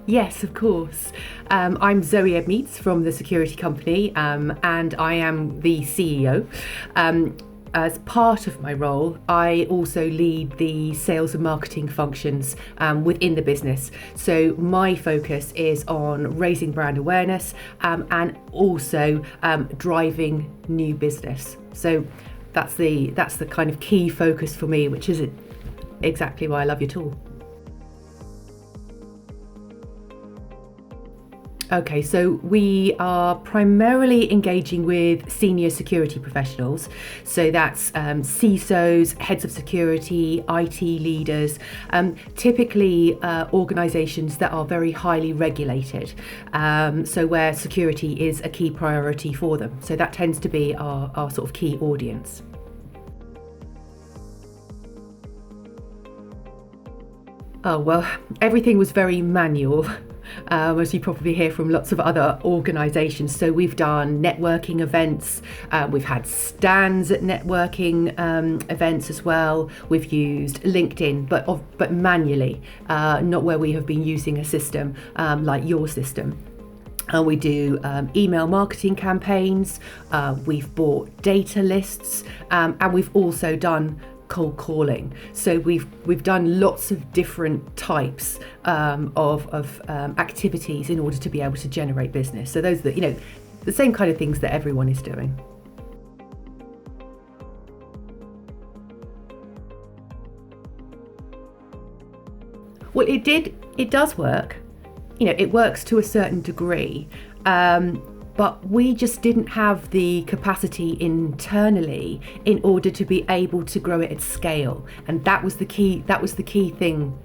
Yes, of course. I'm Zoe Edmeats from the security company, and I am the CEO. As part of my role, I also lead the sales and marketing functions within the business. So my focus is on raising brand awareness and also driving new business. So that's the kind of key focus for me, which is exactly why I love your tool. Okay, so we are primarily engaging with senior security professionals. So that's CISOs, heads of security, IT leaders, typically organisations that are very highly regulated. So where security is a key priority for them. So that tends to be our sort of key audience. Oh, well, everything was very manual. As you probably hear from lots of other organisations. So we've done networking events, we've had stands at networking events as well. We've used LinkedIn, but manually, not where we have been using a system like your system. We do email marketing campaigns, we've bought data lists, and we've also done cold calling. So we've done lots of different types of activities in order to be able to generate business. So those that the same kind of things that everyone is doing. Well, it does work. It works to a certain degree. But we just didn't have the capacity internally in order to be able to grow it at scale. And that was the key thing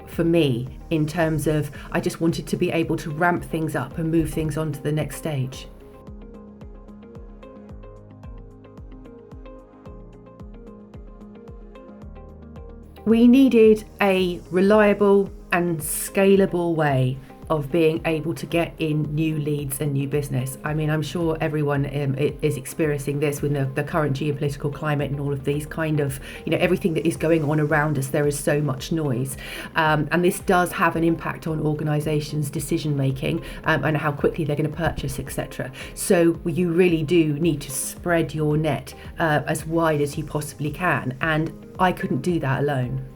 for me, in terms of I just wanted to be able to ramp things up and move things on to the next stage. We needed a reliable and scalable way of being able to get in new leads and new business. I mean, I'm sure everyone is experiencing this with the current geopolitical climate and all of these kind of, everything that is going on around us. There is so much noise. And this does have an impact on organisations' decision making and how quickly they're going to purchase, etc. So you really do need to spread your net as wide as you possibly can. And I couldn't do that alone.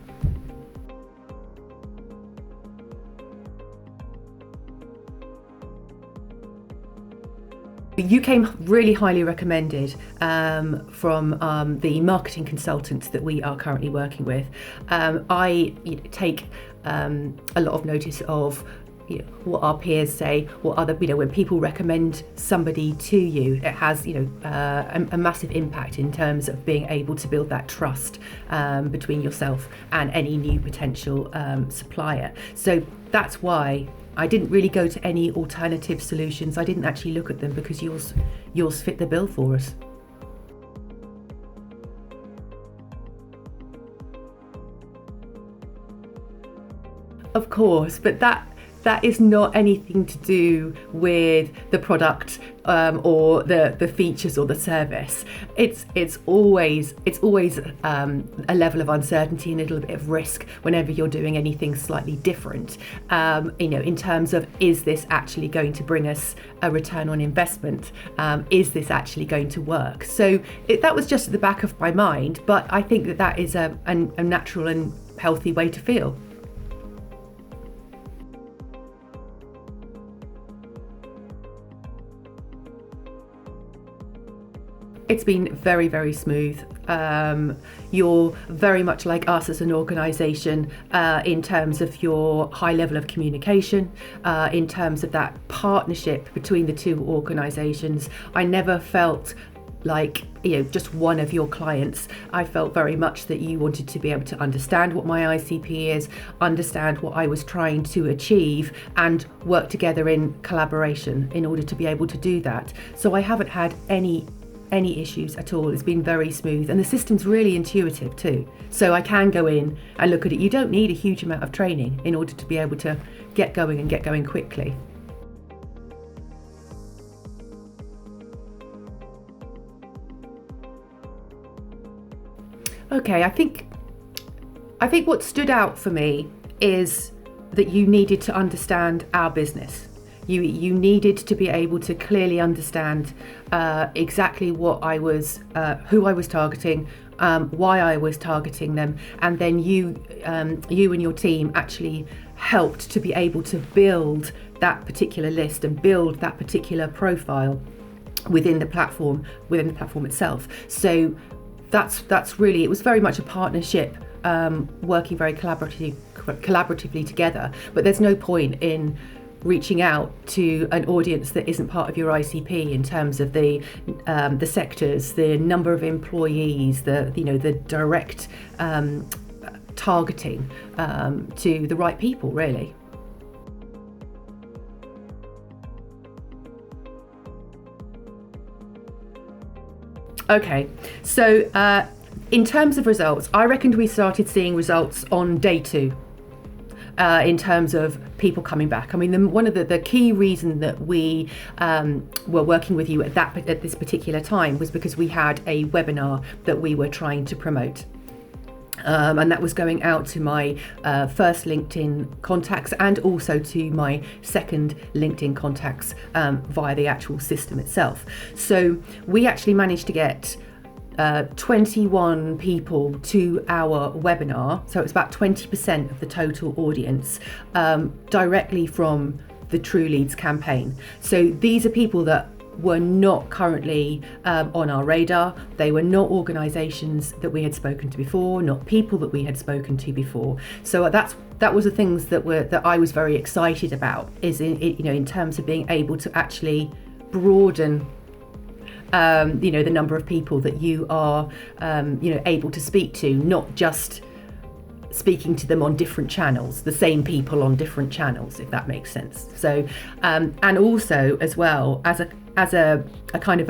You came really highly recommended from the marketing consultants that we are currently working with. I take a lot of notice of what our peers say, what other, when people recommend somebody to you, it has, a massive impact in terms of being able to build that trust between yourself and any new potential supplier. So that's why I didn't really go to any alternative solutions. I didn't actually look at them because yours fit the bill for us. Of course, but that is not anything to do with the product or the features or the service. It's always a level of uncertainty and a little bit of risk whenever you're doing anything slightly different. In terms of, is this actually going to bring us a return on investment? Is this actually going to work? So that was just at the back of my mind, but I think that is a natural and healthy way to feel. It's been very, very smooth. You're very much like us as an organisation in terms of your high level of communication, in terms of that partnership between the two organisations. I never felt like just one of your clients. I felt very much that you wanted to be able to understand what my ICP is, understand what I was trying to achieve, and work together in collaboration in order to be able to do that. So I haven't had any issues at all. It's been very smooth, and the system's really intuitive too. So I can go in and look at it. You don't need a huge amount of training in order to be able to get going quickly. Okay, I think what stood out for me is that you needed to understand our business. You needed to be able to clearly understand exactly what I was, who I was targeting, why I was targeting them, and then you and your team actually helped to be able to build that particular list and build that particular profile within the platform itself. So that's really, it was very much a partnership, working very collaboratively together. But there's no point in reaching out to an audience that isn't part of your ICP in terms of the sectors, the number of employees, the direct targeting to the right people, really. Okay, so in terms of results, I reckoned we started seeing results on day 2. In terms of people coming back. I mean, one of the key reason that we were working with you at this particular time was because we had a webinar that we were trying to promote. And that was going out to my first LinkedIn contacts and also to my second LinkedIn contacts via the actual system itself. So we actually managed to get 21 people to our webinar, so it's about 20% of the total audience, directly from the Trueleads campaign. So these are people that were not currently on our radar. They were not organisations that we had spoken to before, not people that we had spoken to before. So that was the things that I was very excited about, is in terms of being able to actually broaden the number of people that you are able to speak to, not just speaking to them on different channels, the same people on different channels, if that makes sense. So and also as well as a kind of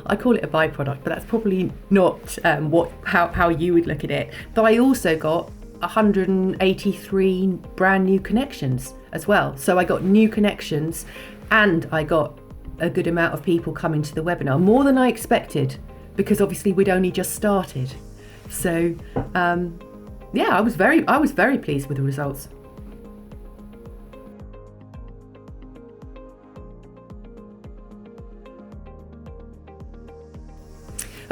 I call it a byproduct, but that's probably not how you would look at it. But I also got 183 brand new connections as well. So I got new connections and I got a good amount of people coming to the webinar, more than I expected, because obviously we'd only just started. So I was very pleased with the results.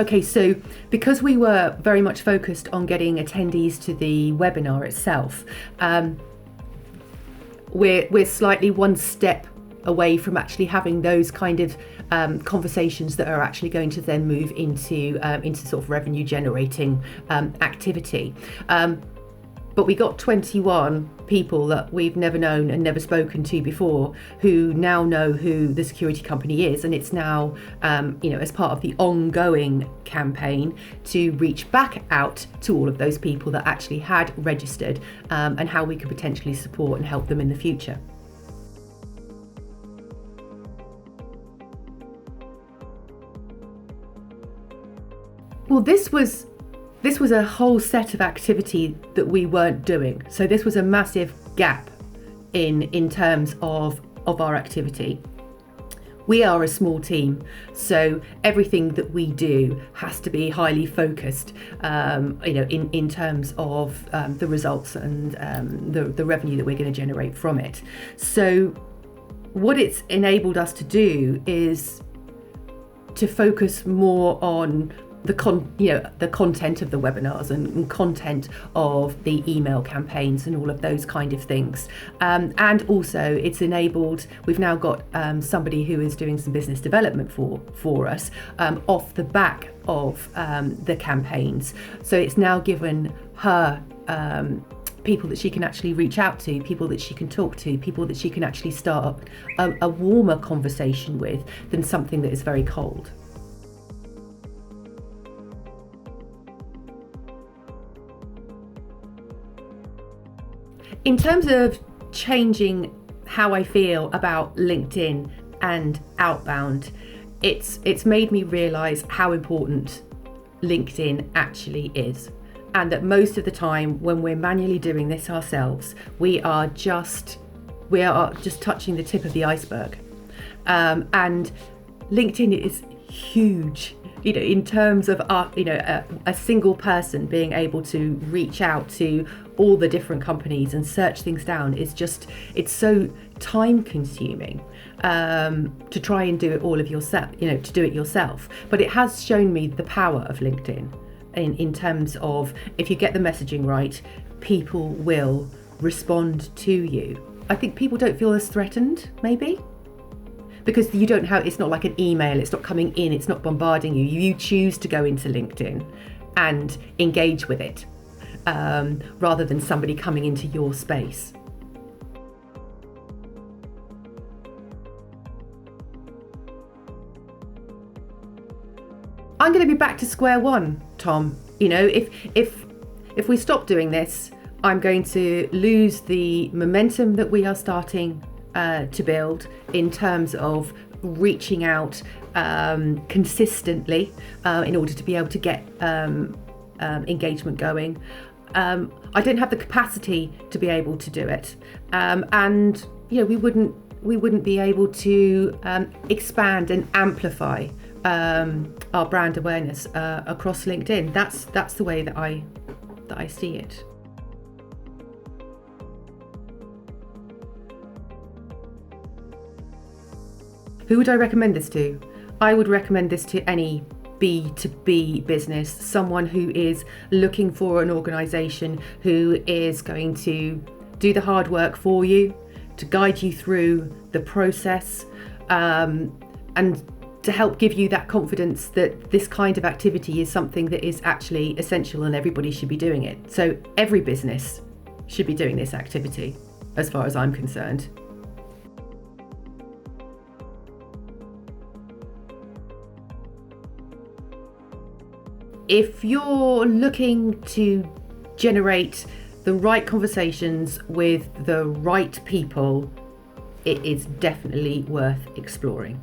Okay, so because we were very much focused on getting attendees to the webinar itself, we're slightly one step away from actually having those kind of conversations that are actually going to then move into sort of revenue generating activity. But we got 21 people that we've never known and never spoken to before, who now know who the security company is, and it's now as part of the ongoing campaign to reach back out to all of those people that actually had registered, and how we could potentially support and help them in the future. Well, this was a whole set of activity that we weren't doing. So this was a massive gap in terms of our activity. We are a small team, so everything that we do has to be highly focused, in terms of the results and the revenue that we're going to generate from it. So what it's enabled us to do is to focus more on the content of the webinars and content of the email campaigns and all of those kind of things. And also it's enabled, we've now got somebody who is doing some business development for us off the back of the campaigns. So it's now given her people that she can actually reach out to, people that she can talk to, people that she can actually start a warmer conversation with than something that is very cold. In terms of changing how I feel about LinkedIn and outbound, it's made me realise how important LinkedIn actually is, and that most of the time when we're manually doing this ourselves, we are just touching the tip of the iceberg. And LinkedIn is huge, in terms of a single person being able to reach out to all the different companies and search things down is just, it's so time consuming to try and do it all of yourself, to do it yourself. But it has shown me the power of LinkedIn in terms of, if you get the messaging right, people will respond to you. I think people don't feel as threatened, maybe, because you don't have, it's not like an email, it's not coming in, it's not bombarding you. You choose to go into LinkedIn and engage with it, rather than somebody coming into your space. I'm going to be back to square one, Tom. If we stop doing this, I'm going to lose the momentum that we are starting to build in terms of reaching out consistently in order to be able to get engagement going. I don't have the capacity to be able to do it, and we wouldn't be able to expand and amplify our brand awareness across LinkedIn. That's the way that I see it. Who would I recommend this to? I would recommend this to any B2B business, someone who is looking for an organisation who is going to do the hard work for you, to guide you through the process, and to help give you that confidence that this kind of activity is something that is actually essential and everybody should be doing it. So every business should be doing this activity, as far as I'm concerned. If you're looking to generate the right conversations with the right people, it is definitely worth exploring.